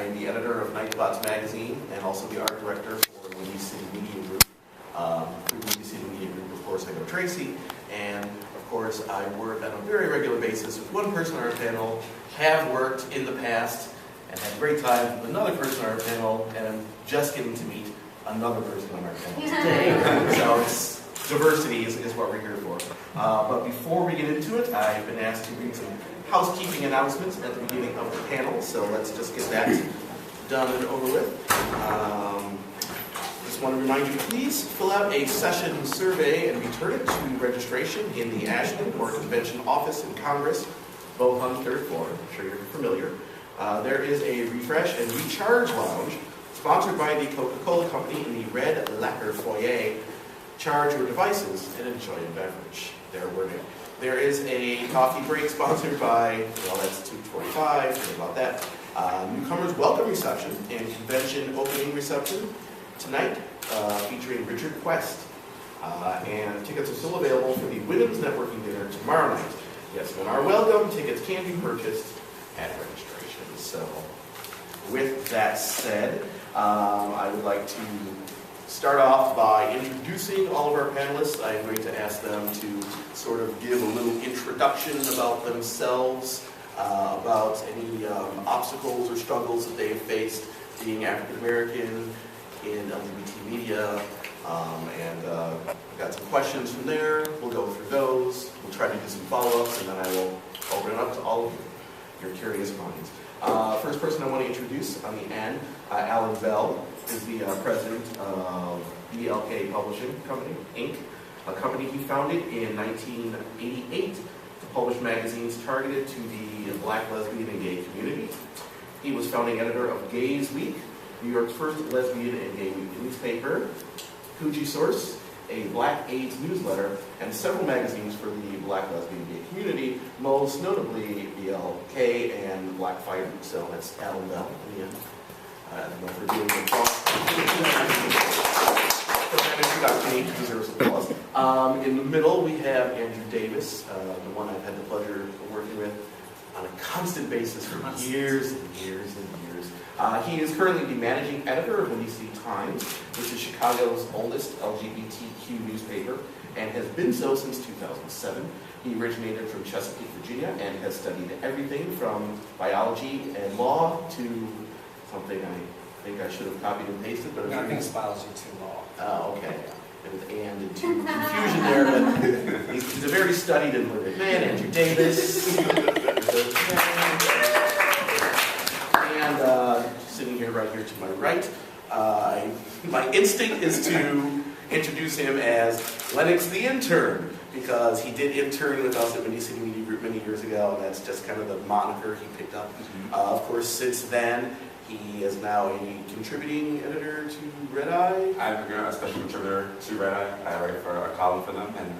I'm the editor of Nightspots magazine and also the art director for the Windy City Media Group. Through the Windy City Media Group, of course, I know Tracy, and of course, I work on a very regular basis with one person on our panel, have worked in the past, and had a great time with another person on our panel, and I'm just getting to meet another person on our panel today. So it's diversity is what we're here for. But before we get into it, I've been asked to bring some housekeeping announcements at the beginning of the panel, so let's just get that done and over with. Just want to remind you to please fill out a session survey and return it to registration in the Ashland or Convention Office in Congress, both on the 3rd floor. I'm sure you're familiar. There is a refresh and recharge lounge sponsored by the Coca-Cola Company in the Red Lacquer Foyer. Charge your devices and enjoy a beverage. There is a coffee break sponsored by, well, that's 2:45, think about that. Newcomers Welcome Reception and Convention Opening Reception tonight, featuring Richard Quest. And tickets are still available for the Women's Networking Dinner tomorrow night. Yes, men are welcome. Tickets can be purchased at registration. So, with that said, I would like to start off by introducing all of our panelists. I'm going to ask them to sort of give a little introduction about themselves, about any obstacles or struggles that they have faced being African American in LGBT media, and I've got some questions from there. We'll go through those. We'll try to do some follow-ups, and then I will open it up to all of you, your curious minds. First person I want to introduce on the end, Alan Bell, is the president of BLK Publishing Company, Inc., a company he founded in 1988 to publish magazines targeted to the Black, lesbian, and gay community. He was founding editor of Gaysweek, New York's first lesbian and gay newspaper, Coogee Source, a Black AIDS newsletter, and several magazines for the Black, lesbian, and gay community, most notably BLK and Black Fighter. So that's Alan Bell in the end. I don't know if we're doing the applause. He deserves applause. In the middle, we have Andrew Davis, the one I've had the pleasure of working with on a constant basis for years and years and years. He is currently the managing editor of Windy City Times, which is Chicago's oldest LGBTQ newspaper, and has been so since 2007. He originated from Chesapeake, Virginia, and has studied everything from biology and law to something I think I should have copied and pasted, but I think it's biology to law. Oh, okay. And too confusion there, but he's a very studied and learned man, Andrew Davis. And sitting here right here to my right, my instinct is to introduce him as Lenox the intern, because he did intern with us at Windy City Media Group many years ago, and that's just kind of the moniker he picked up. Of course, since then, he is now a contributing editor to Red Eye. I'm a special contributor to Red Eye. I write for a column for them, and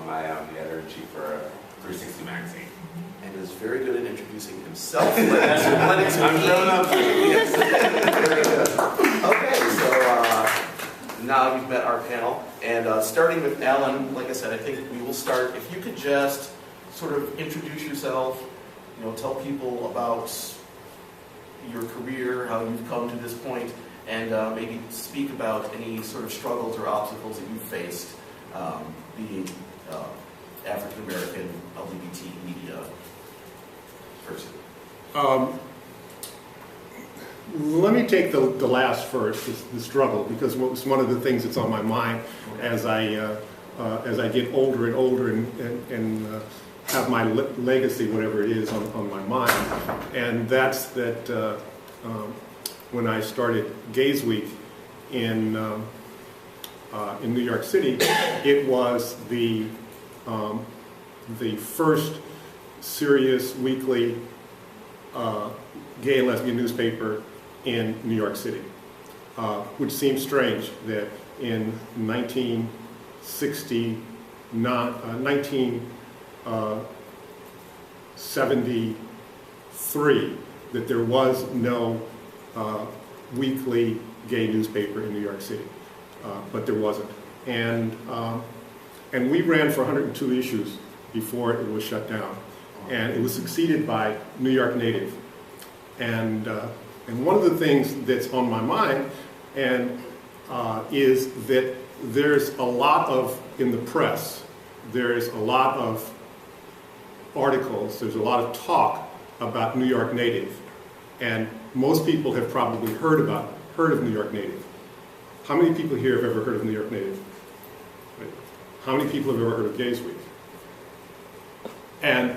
I am the editor-in-chief for 360 magazine. And is very good at introducing himself. Lenox I'm grown up. Yes. Very good. Okay, so now you've met our panel. And starting with Alan, like I said, I think we will start. If you could just sort of introduce yourself, tell people about your career, how you've come to this point, and maybe speak about any sort of struggles or obstacles that you've faced being African American LGBT media person. Let me take the last first, the struggle, because what was one of the things that's on my mind as I get older and older and have my legacy, whatever it is, on my mind. And that's that when I started Gaysweek in New York City, it was the first serious weekly gay and lesbian newspaper in New York City, which seems strange that in 1973 that there was no weekly gay newspaper in New York City, but there wasn't. And we ran for 102 issues before it was shut down. And it was succeeded by New York Native. And And one of the things that's on my mind is that there's a lot of, in the press, there's a lot of articles, there's a lot of talk about New York Native. And most people have probably heard of New York Native. How many people here have ever heard of New York Native? How many people have ever heard of Gaysweek? And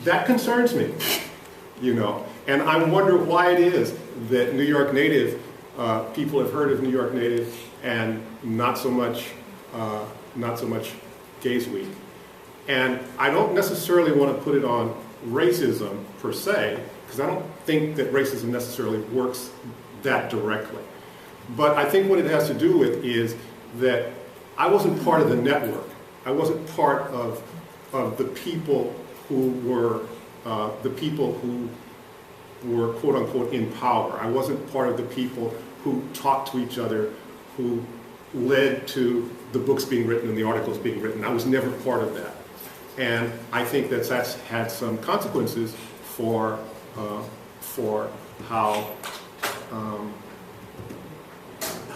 that concerns me, you know. And I wonder why it is that New York Native, people have heard of New York Native and not so much Gaysweek. And I don't necessarily want to put it on racism per se, because I don't think that racism necessarily works that directly. But I think what it has to do with is that I wasn't part of the network. I wasn't part of the people who were quote unquote in power. I wasn't part of the people who talked to each other, who led to the books being written and the articles being written. I was never part of that. And I think that's had some consequences for how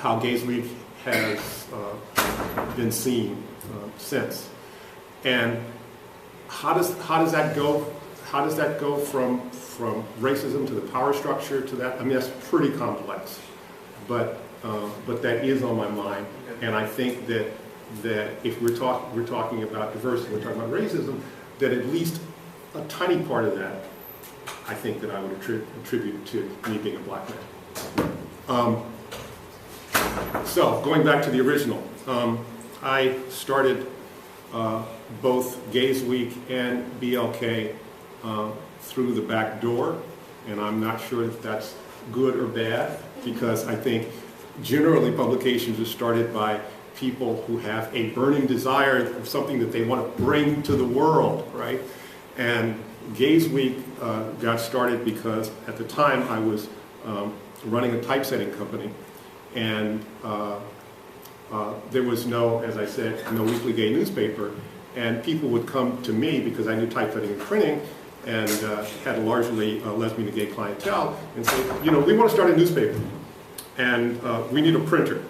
Gaysweek has been seen since. And how does that go? How does that go from racism to the power structure to that? I mean, that's pretty complex, but that is on my mind. And I think that if we're talking about diversity, we're talking about racism, that at least a tiny part of that, I think that I would attribute to me being a black man. So going back to the original, I started both Gaysweek and BLK through the back door, and I'm not sure if that's good or bad, because I think generally publications are started by people who have a burning desire of something that they want to bring to the world, right? And Gaysweek got started because at the time I was running a typesetting company, and there was no, as I said, no weekly gay newspaper, and people would come to me because I knew typesetting and printing and had a largely lesbian and gay clientele, and say, you know, we want to start a newspaper, and we need a printer.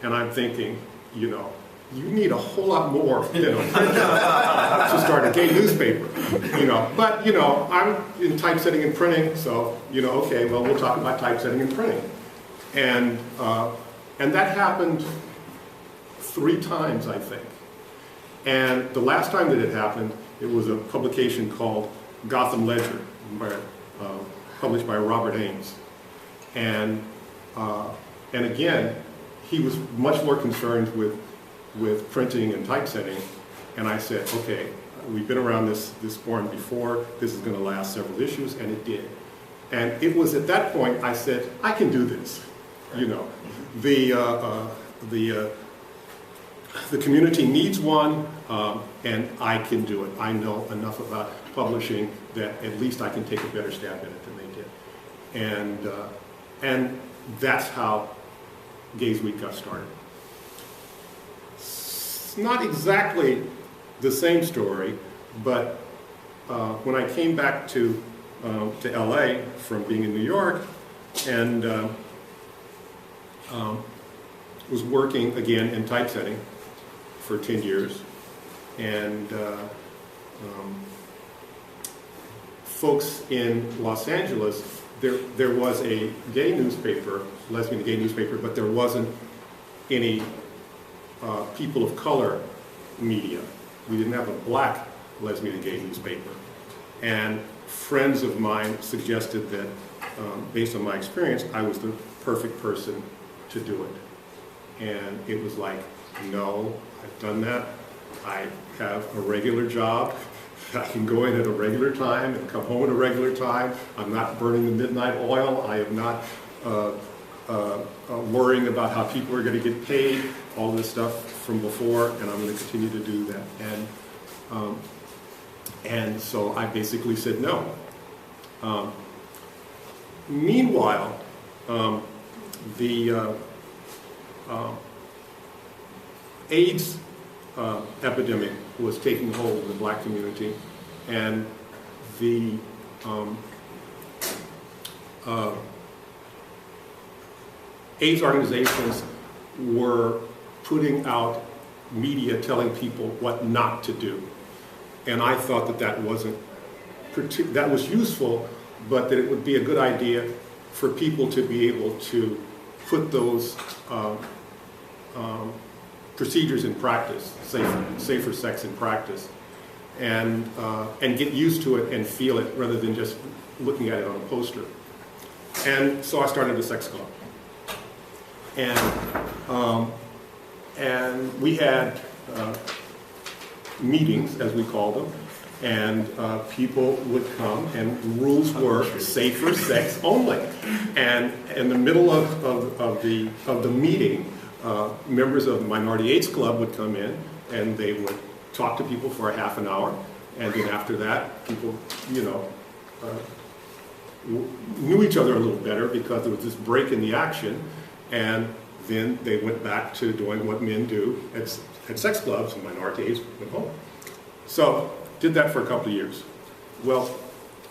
And I'm thinking, you know, you need a whole lot more than a printer to start a gay newspaper, you know. But, you know, I'm in typesetting and printing, so, you know, okay, well, we'll talk about typesetting and printing. And that happened 3 times, I think. And the last time that it happened, it was a publication called Gotham Ledger, published by Robert Ames. And again, he was much more concerned with printing and typesetting. And I said, okay, we've been around this forum before, this is going to last several issues, and it did. And it was at that point I said, I can do this. You know, the community needs one, and I can do it. I know enough about publishing that at least I can take a better stab at it than they did. And that's how Gaysweek got started. It's not exactly the same story, but when I came back to LA from being in New York, and was working again in typesetting for 10 years, and folks in Los Angeles, there was a gay newspaper, lesbian gay newspaper, but there wasn't any people of color media. We didn't have a black lesbian and gay newspaper. And friends of mine suggested that, based on my experience, I was the perfect person to do it. And it was like, no, I've done that. I have a regular job. I can go in at a regular time and come home at a regular time. I'm not burning the midnight oil. I am not worrying about how people are going to get paid, all this stuff from before, and I'm going to continue to do that. And so I basically said no. Meanwhile, the AIDS epidemic was taking hold in the black community, and the AIDS organizations were putting out media telling people what not to do. And I thought that that wasn't, that was useful, but that it would be a good idea for people to be able to put those procedures in practice, safer sex in practice, and get used to it and feel it rather than just looking at it on a poster. And so I started a sex club. And we had meetings, as we called them, and people would come, and rules were safer sex only. And in the middle of the meeting, members of the Minority AIDS Club would come in, and they would talk to people for a half an hour, and then after that, people, knew each other a little better because there was this break in the action, and then they went back to doing what men do at sex clubs, and minority AIDS went home. So, did that for a couple of years. Well,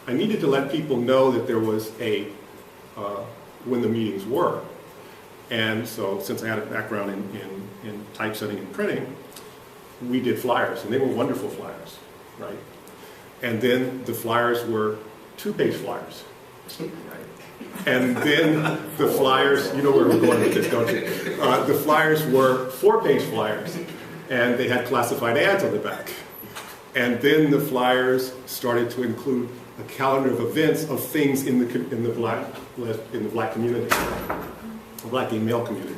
I needed to let people know that there was when the meetings were. And so, since I had a background in typesetting and printing, we did flyers, and they were wonderful flyers, right? And then the flyers were 2-page flyers. And then the flyers, you know where we're going with this, don't you? The flyers were 4-page flyers, and they had classified ads on the back. And then the flyers started to include a calendar of events of things in the black community, the black gay male community.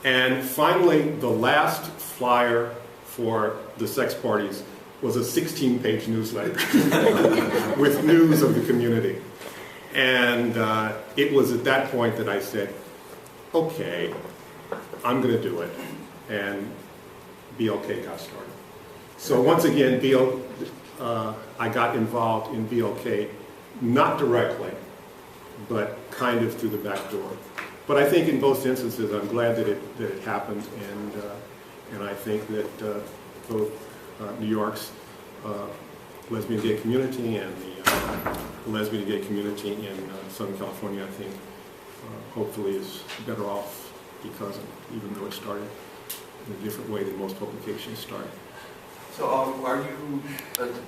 And finally, the last flyer for the sex parties was a 16-page newsletter with news of the community. And it was at that point that I said, okay, I'm going to do it. And BLK got started. So once again, I got involved in BLK, not directly, but kind of through the back door. But I think in both instances, I'm glad that it happened, and I think that both New York's lesbian gay community and the lesbian gay community in Southern California, I think, hopefully is better off because of, even though it started in a different way than most publications start. So are you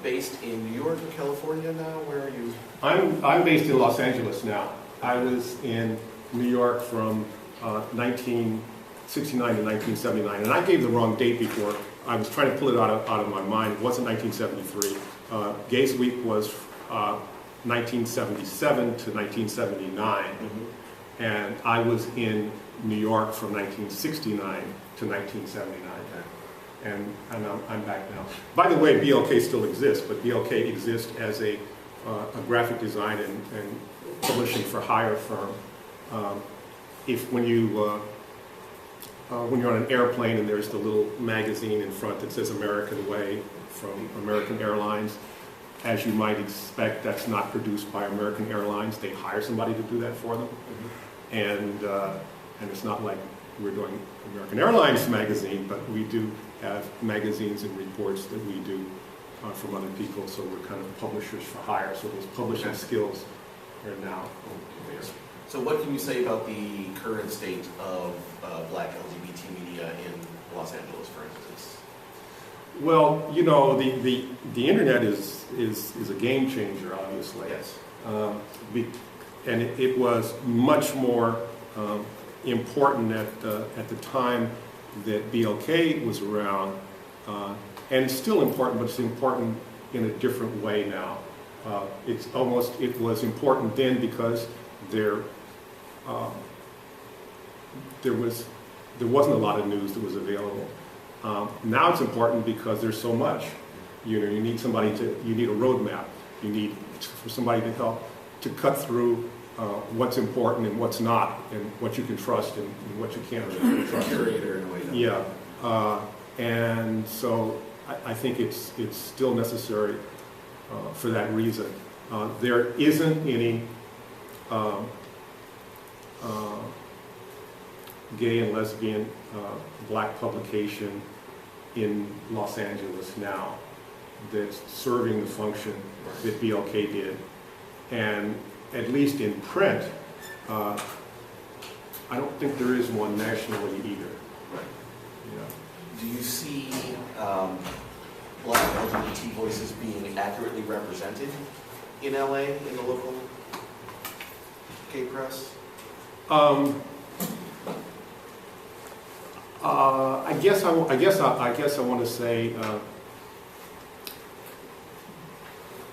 based in New York or California now? Where are you? I'm based in Los Angeles now. I was in New York from 1969 to 1979, and I gave the wrong date before. I was trying to pull it out of my mind. It wasn't 1973. Gaysweek was 1977 to 1979, and I was in New York from 1969 to 1979. And I'm back now. By the way, BLK still exists, but BLK exists as a graphic design and publishing for hire firm. When you're on an airplane and there's the little magazine in front that says American Way from American Airlines, as you might expect, that's not produced by American Airlines. They hire somebody to do that for them. And it's not like we're doing American Airlines magazine, but we do have magazines and reports that we do from other people, so we're kind of publishers for hire. So those publishing skills are now there. So what can you say about the current state of black LGBT media in Los Angeles, for instance? Well, the internet is a game changer, obviously. Yes. And it was much more important at the time that BLK was around, and it's still important, but it's important in a different way now. It was important then because there wasn't a lot of news that was available. Now it's important because there's so much. You need a roadmap. You need for somebody to help to cut through what's important and what's not, and what you can trust and what you can't really trust. Curator in a way. Yeah, and so I think it's still necessary for that reason. There isn't any gay and lesbian black publication in Los Angeles now that's serving the function that BLK did. And at least in print, I don't think there is one nationally either. Right. Yeah. Do you see Black LGBT voices being accurately represented in LA, in the local gay press? I guess I want to say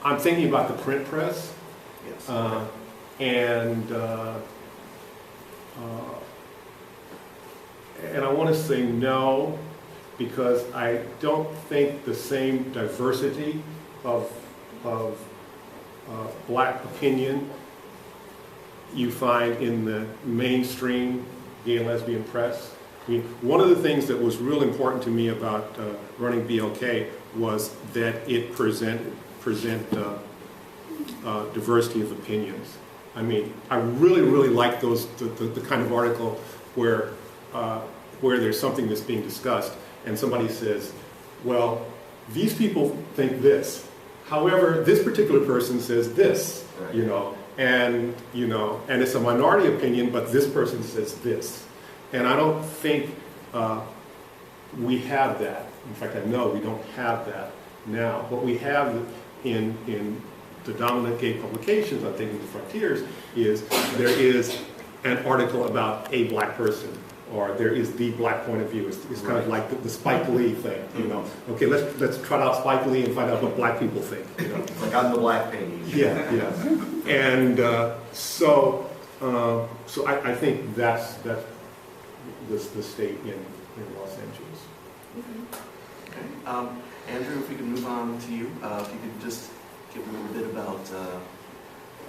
I'm thinking about the print press, Yes. and I want to say no, because I don't think the same diversity of Black opinion you find in the mainstream gay and lesbian press. I mean, one of the things that was real important to me about running BLK was that it present diversity of opinions. I mean, I really like the kind of article where there's something that's being discussed and somebody says, well, these people think this. However, this particular person says this, Right. and it's a minority opinion, but this person says this. And I don't think we have that. In fact, I know we don't have that now. What we have in the dominant gay publications, I'm thinking the Frontiers, is there is an article about a Black person, or there is the Black point of view. It's kind of like the Spike Lee thing, Okay, let's trot out Spike Lee and find out what Black people think. Like on the Black page. Yeah. And so I think that's the state in Los Angeles. Okay. Andrew, if we can move on to you, if you could just give a little bit about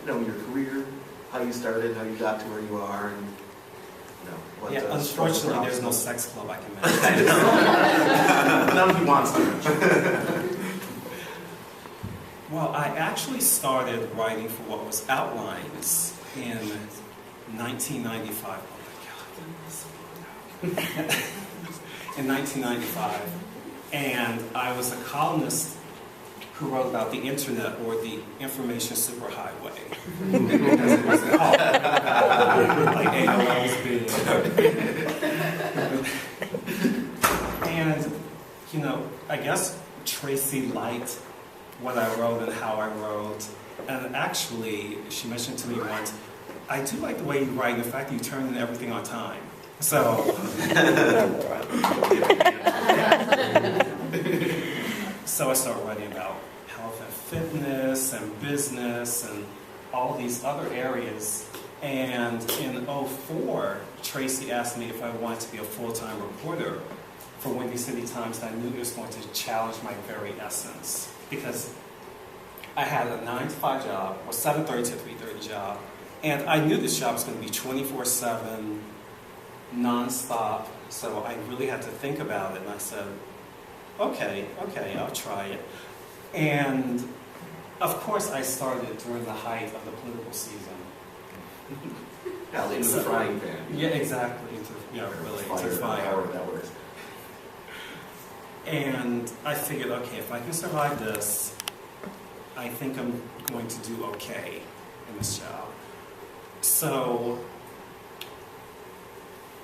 your career, how you started, how you got to where you are, and what. Yeah, unfortunately, there's no sex club I can mention. None of you wants to. Well, I actually started writing for what was Outlines in 1995. Oh my God. In 1995. And I was a columnist who wrote about the internet, or the information superhighway. As it was called. Like AOL was big. And, I guess Tracy liked what I wrote and how I wrote. And actually, she mentioned to me once, I do like the way you write, and the fact that you turn in everything on time. So, so I started writing about health and fitness and business and all these other areas. And in 2004, Tracy asked me if I wanted to be a full-time reporter for Windy City Times, and I knew it was going to challenge my very essence. Because I had a 9-to-5 job, or 7:30 to 3:30 job, and I knew this job was going to be 24/7, non-stop, so I really had to think about it, and I said, okay, I'll try it. And of course I started during the height of the political season. Hell, into the frying pan. Yeah, exactly. Really, to fire. However that works. And I figured, okay, if I can survive this, I think I'm going to do okay in this job. So,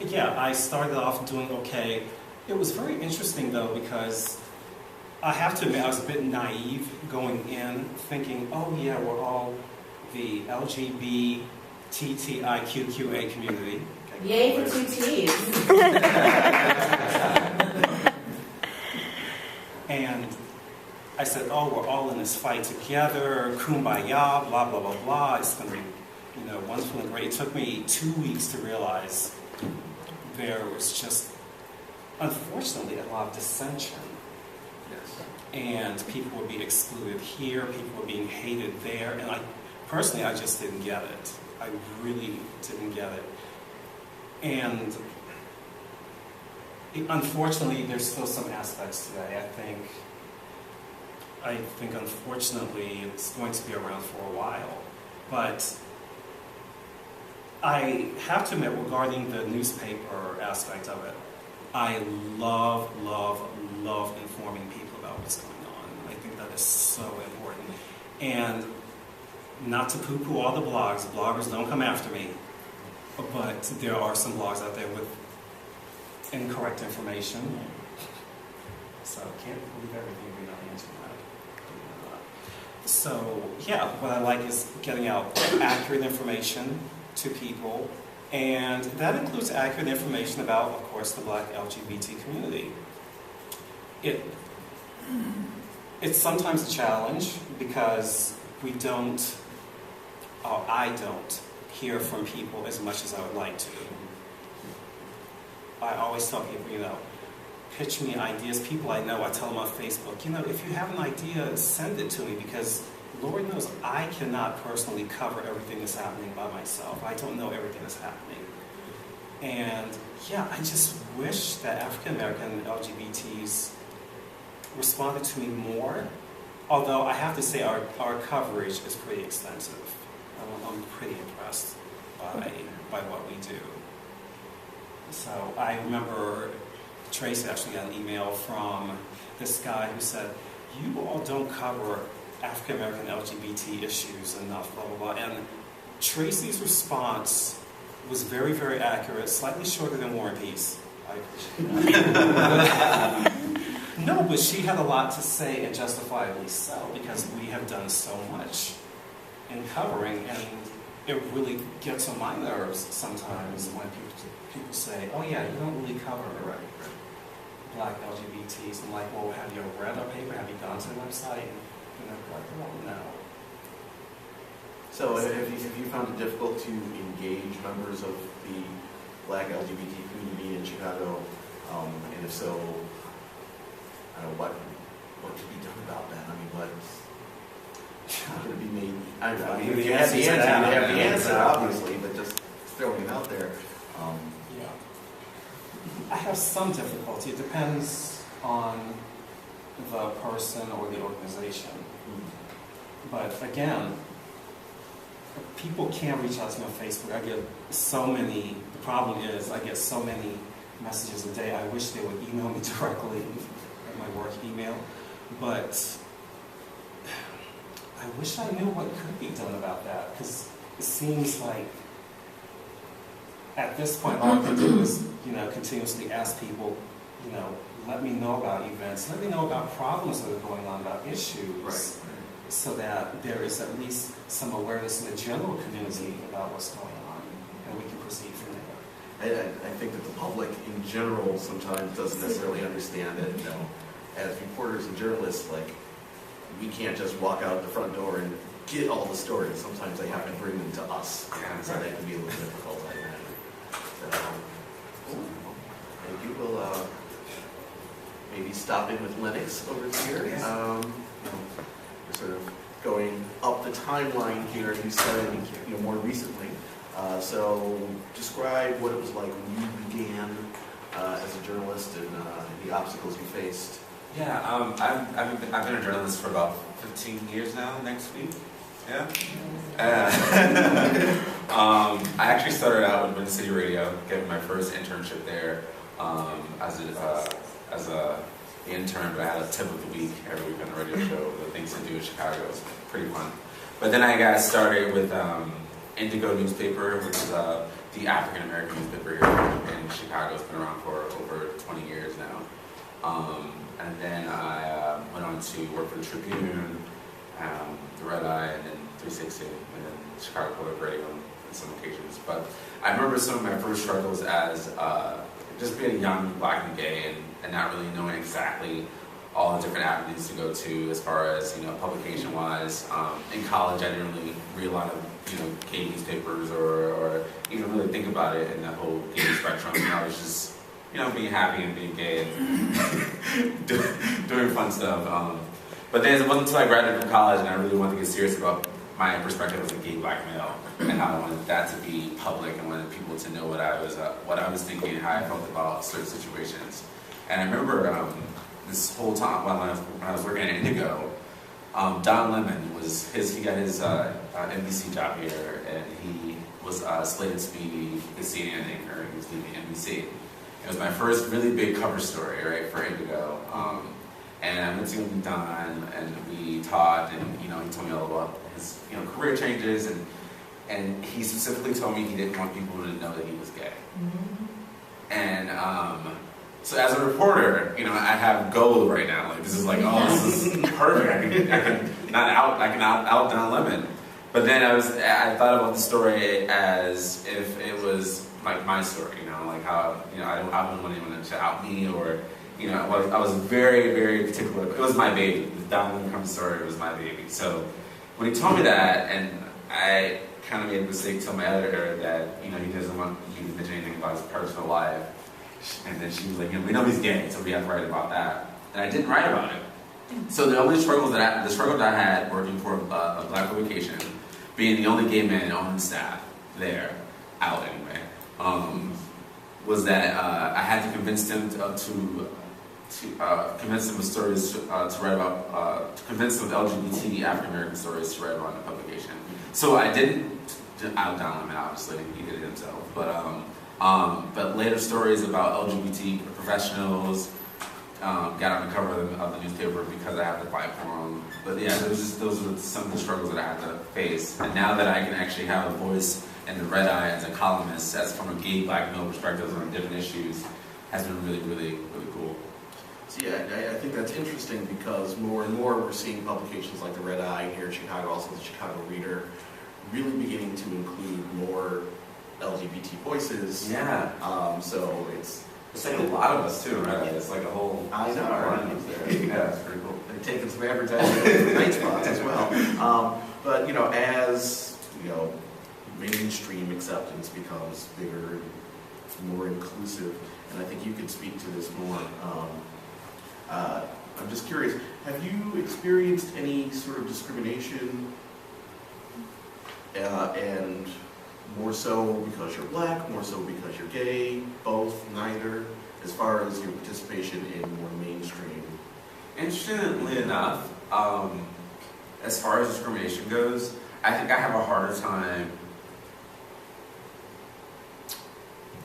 yeah, I started off doing okay. It was very interesting, though, because I have to admit I was a bit naive going in, thinking, oh, yeah, we're all the LGBTQIA community. Yay for 2 T's. And I said, oh, we're all in this fight together, kumbaya, blah, blah, blah, blah. It's going to be, wonderful and great. It took me 2 weeks to realize there was just, unfortunately, a lot of dissension. Yes. And people were being excluded here, people were being hated there, and I just didn't get it. I really didn't get it. And unfortunately, there's still some aspects today. I think unfortunately it's going to be around for a while. But I have to admit, regarding the newspaper aspect of it, I love informing people about what's going on. I think that is so important. And not to poo-poo all the blogs. Bloggers, don't come after me. but there are some blogs out there with incorrect information. So can't believe everything you read on the internet. So yeah, what I like is getting out accurate information to people, and that includes accurate information about, of course, the Black LGBT community. It's sometimes a challenge because I don't hear from people as much as I would like to. I always tell people, pitch me ideas. People I know, I tell them on Facebook, if you have an idea, send it to me, because Lord knows I cannot personally cover everything that's happening by myself. I don't know everything that's happening. And yeah, I just wish that African American LGBTs responded to me more. Although I have to say our coverage is pretty extensive. I'm pretty impressed by what we do. So I remember Tracy actually got an email from this guy who said, "You all don't cover African American LGBT issues enough, blah, blah, blah." And Tracy's response was very, very accurate, slightly shorter than War and Peace. I appreciate that. No, but she had a lot to say, and justifiably so, because we have done so much in covering, and it really gets on my nerves sometimes when people say, "Oh yeah, you don't really cover Black LGBTs." I'm like, "Well, have you read our paper? Have you gone to the website?" And they're like, "Well, no." So have you found it difficult to engage members of the Black LGBT community in Chicago? And if so, what can be done about that? I mean, how can it be made? I mean, if you have the answer, you have the answer, obviously, but just throwing it out there. Yeah. I have some difficulty. It depends on the person or the organization. But again, people can't reach out to me on Facebook. I get so many, the problem is I get so many messages a day. I wish they would email me directly at my work email. But I wish I knew what could be done about that, because it seems like at this point all I can do is, continuously ask people, let me know about events, let me know about problems that are going on, about issues, so that there is at least some awareness in the general community about what's going on, and we can proceed from there. I think that the public in general sometimes doesn't necessarily understand it. As reporters and journalists, we can't just walk out the front door and get all the stories. Sometimes they have to bring them to us, so that can be a little difficult, I imagine. Thank you. We'll maybe stop in with Lennox over here. We're sort of going up the timeline here. You started, more recently. So describe what it was like when you began as a journalist and the obstacles you faced. Yeah, I've been a journalist for about 15 years now, next week. Yeah. I actually started out with Wind City Radio, getting my first internship there as a intern, but I had a tip of the week every week on the radio show, the things to do in Chicago. It was pretty fun. But then I got started with Indigo newspaper, which is the African American newspaper here in Chicago. It's been around for over 20 years now. And then I went on to work for the Tribune, the Red Eye, and then 360, and then Chicago Public Radio on some occasions. But I remember some of my first struggles as just being young, Black and gay, and not really knowing exactly all the different avenues to go to as far as, publication-wise. In college, I didn't really read a lot of, gay newspapers or even really think about it in the whole gay spectrum. I was just, being happy and being gay and doing fun stuff. But then it wasn't until I graduated from college and I really wanted to get serious about my perspective as a gay Black male and how I wanted that to be public and wanted people to know what I was thinking and how I felt about certain situations. And I remember this whole time when I was working at Indigo, Don Lemon he got his NBC job here, and he was slated to be the CNN anchor. He was leaving NBC. It was my first really big cover story, right, for Indigo. And I went to meet Don, and we talked, and he told me all about his career changes, and And he specifically told me he didn't want people to know that he was gay. And so as a reporter, you know, I have gold right now. Like, this is like, oh, this is perfect. I can out down lemon. But then I thought about the story as if it was like my story, you know, like how, you know, I wouldn't want anyone to out me, or, you know, I was very, very particular. It was my baby. The Down Comes story, it was my baby. So when he told me that, and I kind of made a mistake to my editor that, you know, he doesn't want you to mention anything about his personal life. And then she was like, you know, we know he's gay, so we have to write about that. And I didn't write about it. So the only struggle that I had working for a black publication, being the only gay man on staff there, out anyway, was that I had to convince them to convince them of stories to write about, to convince them of LGBT African American stories to write about in the publication. So I didn't out down him, obviously, he did it himself, but later stories about LGBT professionals got on the cover of the newspaper because I have to fight for them. But yeah, those are some of the struggles that I had to face. And now that I can actually have a voice in the red eye as a columnist, as from a gay black male perspective on different issues, has been really, really, really cool. So yeah, I think that's interesting because more and more we're seeing publications like the Red Eye here in Chicago, also the Chicago Reader, really beginning to include more LGBT voices. Yeah. So it's like a lot of us too, right? It's like a whole. I know. Right? Yeah, it's pretty cool. They're taking some advertising from Nightspots as well. But you know, as you know, mainstream acceptance becomes bigger, more inclusive, and I think you could speak to this more. I'm just curious, have you experienced any sort of discrimination, and more so because you're black, more so because you're gay, both, neither, as far as your participation in more mainstream? Interestingly enough, as far as discrimination goes, I think I have a harder time.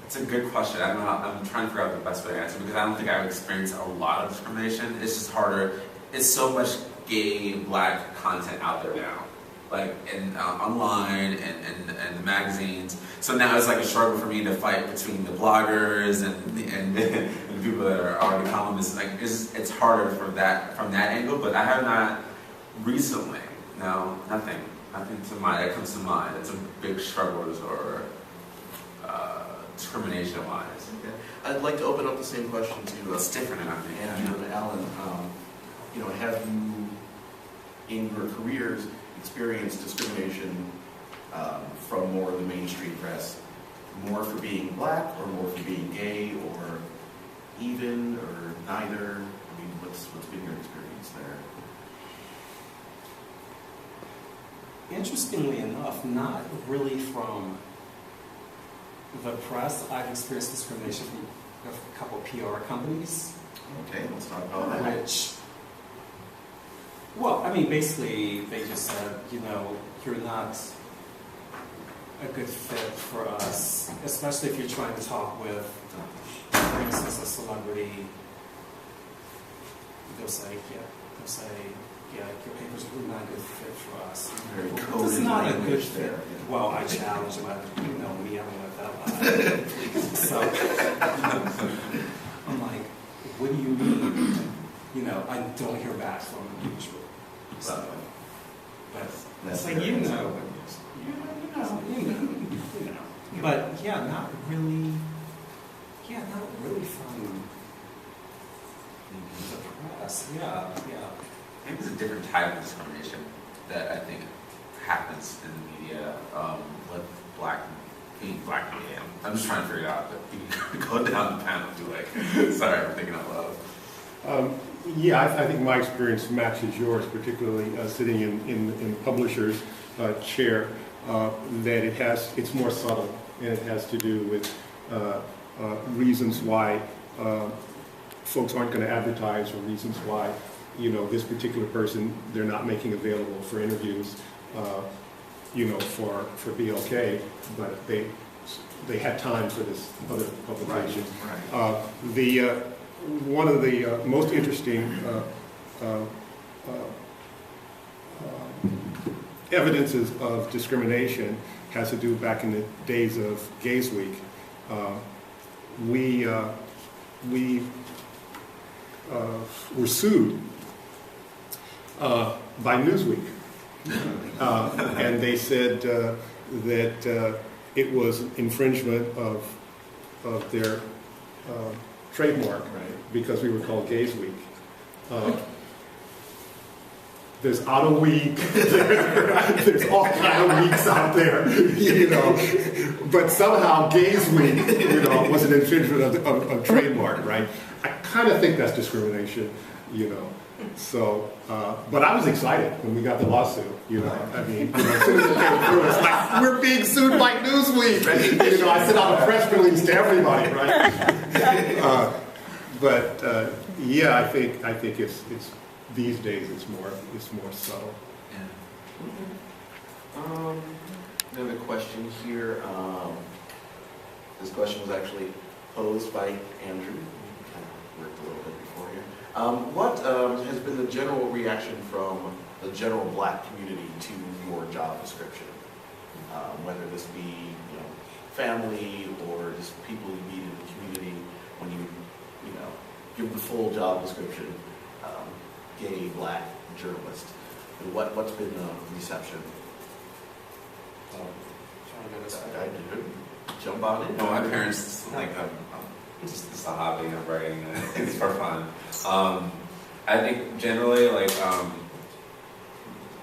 It's a good question. I'm trying to figure out the best way to answer because I don't think I've experienced a lot of discrimination. It's just harder. It's so much gay black content out there now, like in online and the magazines. So now it's like a struggle for me to fight between the bloggers and the people that are already columnists. Like it's harder from that angle. But I have not recently. No, nothing to mind that comes to mind. It's a big struggle or discrimination-wise. Okay. I'd like to open up the same question to It's different, I think. Andrew and Alan. You know, have you, in your careers, experienced discrimination from more of the mainstream press, more for being black or more for being gay, or even, or neither? I mean, what's been your experience there? Interestingly enough, not really from the press. I've experienced discrimination from a couple PR companies. Okay, let's talk about that. Which, well, I mean, basically, they just said, you know, you're not a good fit for us, especially if you're trying to talk with, for instance, a celebrity. They'll say, yeah, your paper's really not a good fit for us. Very It's coded not a good language fit. there. Well, I challenge them. You know me, I don't let that lie. So I'm like, what do you mean? You know, I don't hear back from them usually. So, but That's like, fair. you know. But yeah, not really from the press. Yeah. Maybe it's a different type of discrimination that I think happens in the media with being black media. I'm just trying to figure it out, but you can go down the panel and do like, sorry, I'm thinking out loud. Yeah, I think my experience matches yours, particularly sitting in publisher's chair, that it's more subtle, and it has to do with reasons why folks aren't going to advertise, or reasons why, you know, this particular person they're not making available for interviews, you know, for BLK, but they had time for this other publication. Right. One of the most interesting evidences of discrimination has to do back in the days of Gaysweek. We were sued by Newsweek, and they said that it was infringement of their trademark because we were called Gaysweek. There's Auto Week, there's all kind of weeks out there, you know. But somehow Gaysweek, you know, was an infringement of trademark, right? I kind of think that's discrimination, you know. So, but I was excited when we got the lawsuit, you know. I mean, you know, as soon as it came through, it's like, we're being sued by Newsweek. You know, I sent out a press release to everybody, right? Yeah, I think it's these days it's more subtle. Yeah. Another question here. This question was actually posed by Andrew. We kind of worked a little bit before here. What has been the general reaction from the general Black community to your job description? Whether this be, you know, family or just people you meet in the community when you know, give the full job description. Gay, Black journalist. And what's been the reception? Jump on in. No, my parents like it's a hobby. I'm writing. It's for fun. I think generally like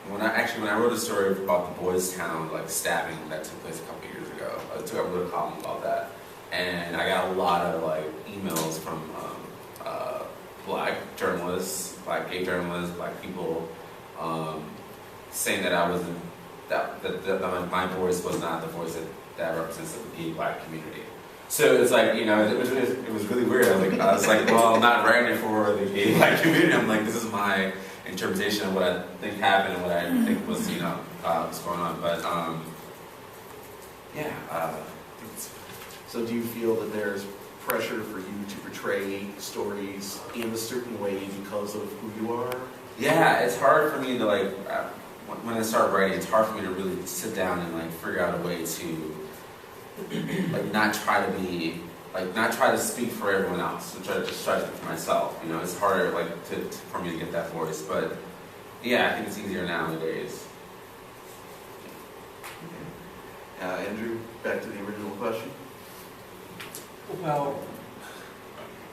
when I wrote a story about the Boys Town like stabbing that took place a couple years ago. I wrote a column about that, and I got a lot of like emails from Black journalists, Black gay journalists, Black people, saying that I wasn't that my voice was not the voice that represents the gay Black community. So it's like, you know, it was really weird. I was like, well, I'm not writing it for the gay Black community. I'm like, this is my interpretation of what I think happened and what I think was, you know, what's going on. But so do you feel that there's pressure for you to portray stories in a certain way because of who you are? Yeah, it's hard for me to like, when I start writing, it's hard for me to really sit down and like figure out a way to like not try to speak for everyone else, and try to speak for myself. You know, it's harder like for me to get that voice. But yeah, I think it's easier nowadays. Andrew, back to the original question. Well,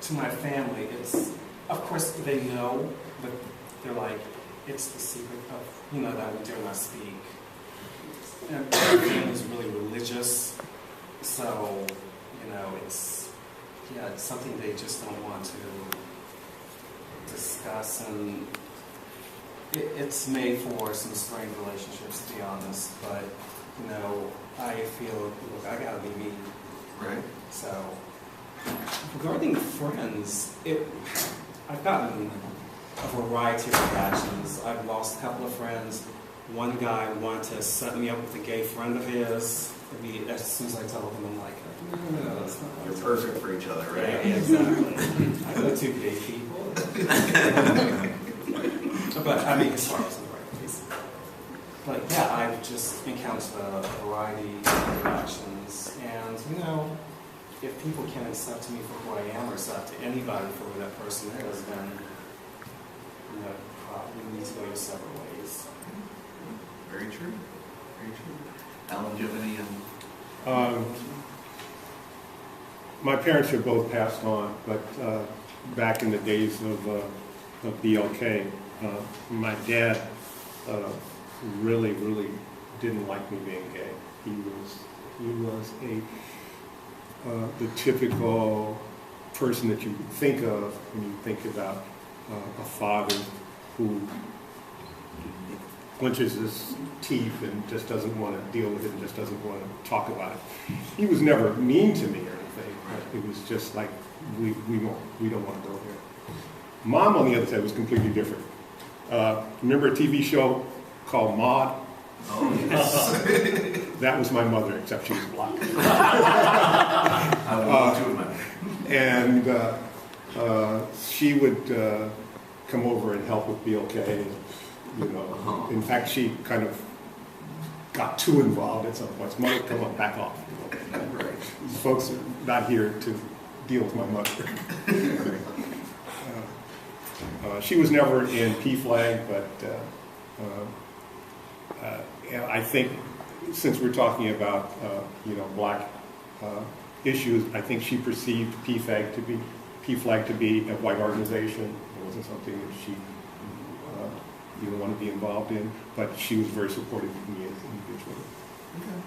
to my family, it's, of course, they know, but they're like, it's the secret of, you know, that we do not speak. And my family's really religious, so, you know, it's something they just don't want to discuss, and it's made for some strained relationships, to be honest, but, you know, I feel, look, I gotta be me. Right. So, regarding friends, I've gotten a variety of reactions. I've lost a couple of friends. One guy wanted to set me up with a gay friend of his. As soon as I tell him, I'm like, no, that's not. You're perfect for each other, right? Yeah, exactly. I know two gay people. But, I mean, as far as the right place. But, yeah, I've just encountered a variety of reactions. And, you know, if people can't accept me for who I am or accept anybody for who that person is, then, you know, probably need to go your separate ways. Very true. Very true. Alan, do you have any? My parents are both passed on, but back in the days of BLK, my dad really didn't like me being gay. He was the typical person that you think of when you think about a father who clenches his teeth and just doesn't want to deal with it and just doesn't want to talk about it. He was never mean to me or anything, but it was just like, we don't want to go there. Mom, on the other side, was completely different. Remember a TV show called Maude? Oh, yes. That was my mother, except she was black. And she would come over and help with BLK. You know, in fact, she kind of got too involved at some points. Mother, come on, back off. These folks are not here to deal with my mother. She was never in PFLAG, but I think since we're talking about black issues, I think she perceived PFLAG to be a white organization. It wasn't something that she didn't want to be involved in, but she was very supportive of me as an individual. Okay.